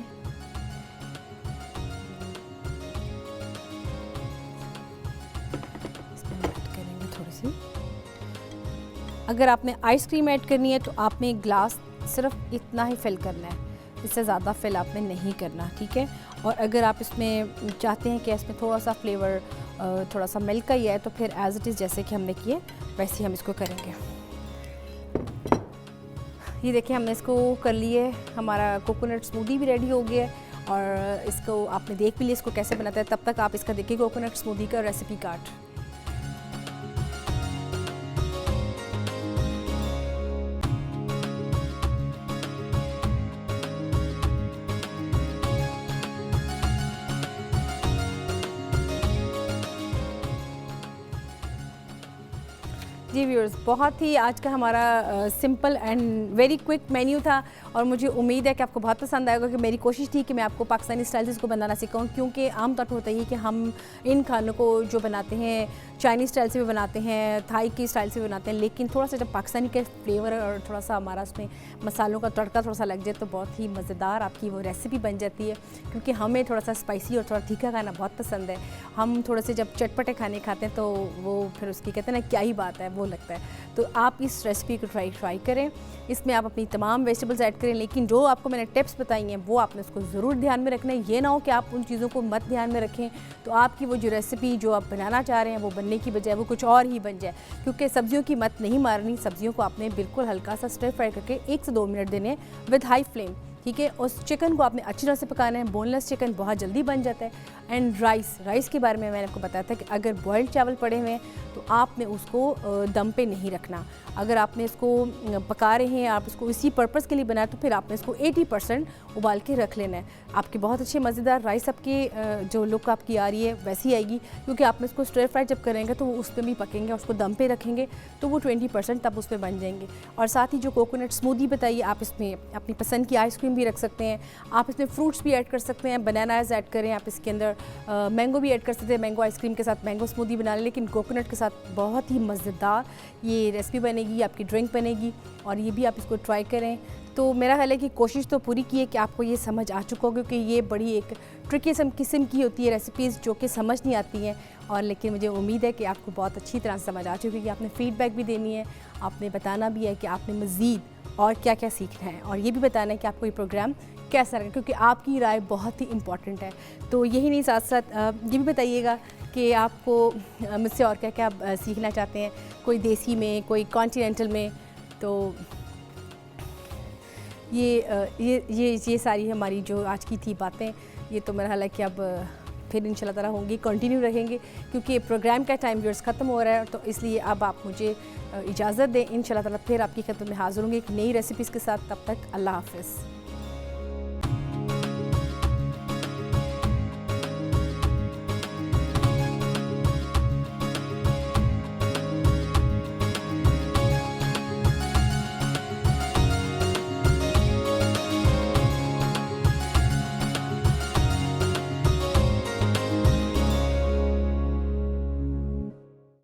B: इसमें हम ऐड करेंगे थोड़ी सी। अगर आपने आइसक्रीम ऐड करनी है तो आपने ग्लास सिर्फ इतना ही फिल करना है, इससे ज़्यादा फिल आपने नहीं करना, ठीक है। और अगर आप इसमें चाहते हैं कि इसमें थोड़ा सा फ्लेवर थोड़ा सा मिल्क का ही है तो फिर एज इट इज़ जैसे कि हमने किए वैसे ही हम इसको करेंगे। ये देखिए हमने इसको कर लिए, हमारा कोकोनट स्मूदी भी रेडी हो गया है और इसको आपने देख भी लिया इसको कैसे बनाता है। तब तक आप इसका देखिए कोकोनट स्मूदी का रेसिपी कार्ड। जी व्यूअर्स, बहुत ही आज का हमारा simple and very quick menu था और मुझे उम्मीद है कि आपको बहुत पसंद आएगा। कि मेरी कोशिश थी कि मैं आपको पाकिस्तानी स्टाइल से इसको बनाना सिखाऊं, क्योंकि आमतौर पर होता ही है कि हम इन खानों को जो बनाते हैं चाइनीज़ स्टाइल से भी बनाते हैं, थाई की स्टाइल से भी बनाते हैं, लेकिन थोड़ा सा जब पाकिस्तानी के फ्लेवर और थोड़ा सा हमारा उसमें मसालों का तड़का थोड़ा सा लग जाए तो बहुत ही मज़ेदार आपकी वो रेसिपी बन जाती है। क्योंकि हमें थोड़ा सा स्पाइसी और थोड़ा तीखा खाना बहुत पसंद है। हम थोड़े से जब चटपटे खाने खाते हैं तो वो फिर उसकी कहते हैं ना क्या ही बात है वो लगता है। तो आप इस रेसिपी को ट्राई करें। इसमें आप अपनी तमाम वेजिटेबल्स ऐड करें, लेकिन जो आपको मैंने टिप्स बताई हैं वो आपने उसको ज़रूर ध्यान में रखना है। ये ना हो कि आप उन चीज़ों को मत ध्यान में रखें तो आपकी वो जो रेसिपी जो आप बनाना चाह रहे हैं वो बनने की बजाय वो कुछ और ही बन जाए। क्योंकि सब्जियों की मत नहीं मारनी, सब्जियों को आपने बिल्कुल हल्का सा स्टर फ्राई करके 1 से 2 मिनट देने विद हाई फ्लेम, ठीक है। उस चिकन को आपने अच्छी तरह से पकाना है। बोनलेस चिकन बहुत जल्दी बन जाता है। एंड राइस के बारे में मैंने आपको बताया था कि अगर बॉयल्ड चावल पड़े हुए हैं तो आपने उसको दम पे नहीं रखना। अगर आपने इसको पका रहे हैं, आप इसको इसी पर्पस के लिए बनाया तो फिर आपने इसको 80% उबाल के रख लेना है। आपके बहुत अच्छे मज़ेदार राइस आपके जो लुक आपकी आ रही है वैसी आएगी, क्योंकि आप इसको स्टर फ्राई जब करेंगे तो वो उस पर भी पकेंगे, उसको दम पे रखेंगे तो वो 20% तब उस पर बन जाएंगे। और साथ ही जो कोकोनट स्मूदी बताइए, आप इसमें अपनी पसंद की आइसक्रीम भी रख सकते हैं, आप इसमें फ्रूट्स भी ऐड कर सकते हैं, बनानास ऐड करें, आप इसके अंदर मैंगो भी ऐड कर सकते हैं। मैंगो आइसक्रीम के साथ मैंगो स्मूदी बना लें, लेकिन कोकोनट के साथ बहुत ही मज़ेदार ये रेसिपी बनेगी, आपकी ड्रिंक बनेगी। और ये भी आप इसको ट्राई करें। तो मेरा ख्याल है कि कोशिश तो पूरी की है कि आपको ये समझ आ चुका होगा कि ये बड़ी एक ट्रिकी किस्म की होती है रेसिपीज़ जो कि समझ नहीं आती हैं। और लेकिन मुझे उम्मीद है कि आपको बहुत अच्छी तरह समझ आ चुकी है कि आपने फ़ीडबैक भी देनी है, आपने बताना भी है कि आपने मज़ीद और क्या क्या सीखना है, और ये भी बताना है कि आपको ये प्रोग्राम कैसा लगा, क्योंकि आपकी राय बहुत ही इम्पॉर्टेंट है। तो यही नहीं, साथ साथ ये भी बताइएगा कि आपको मुझसे और क्या क्या सीखना चाहते हैं, कोई देसी में, कोई कॉन्टिनेंटल में। तो ये सारी हमारी जो आज की थी बातें, ये तो मेरा ख्याल है कि अब फिर इंशाल्लाह ताला होंगी, कंटिन्यू रहेंगे, क्योंकि प्रोग्राम का टाइम व्यूअर्स ख़त्म हो रहा है। तो इसलिए अब आप मुझे इजाज़त दें। इंशाल्लाह ताला फिर आपकी खिदमत में हाज़िर होंगे एक नई रेसिपीज़ के साथ। तब तक अल्लाह हाफ़िज़।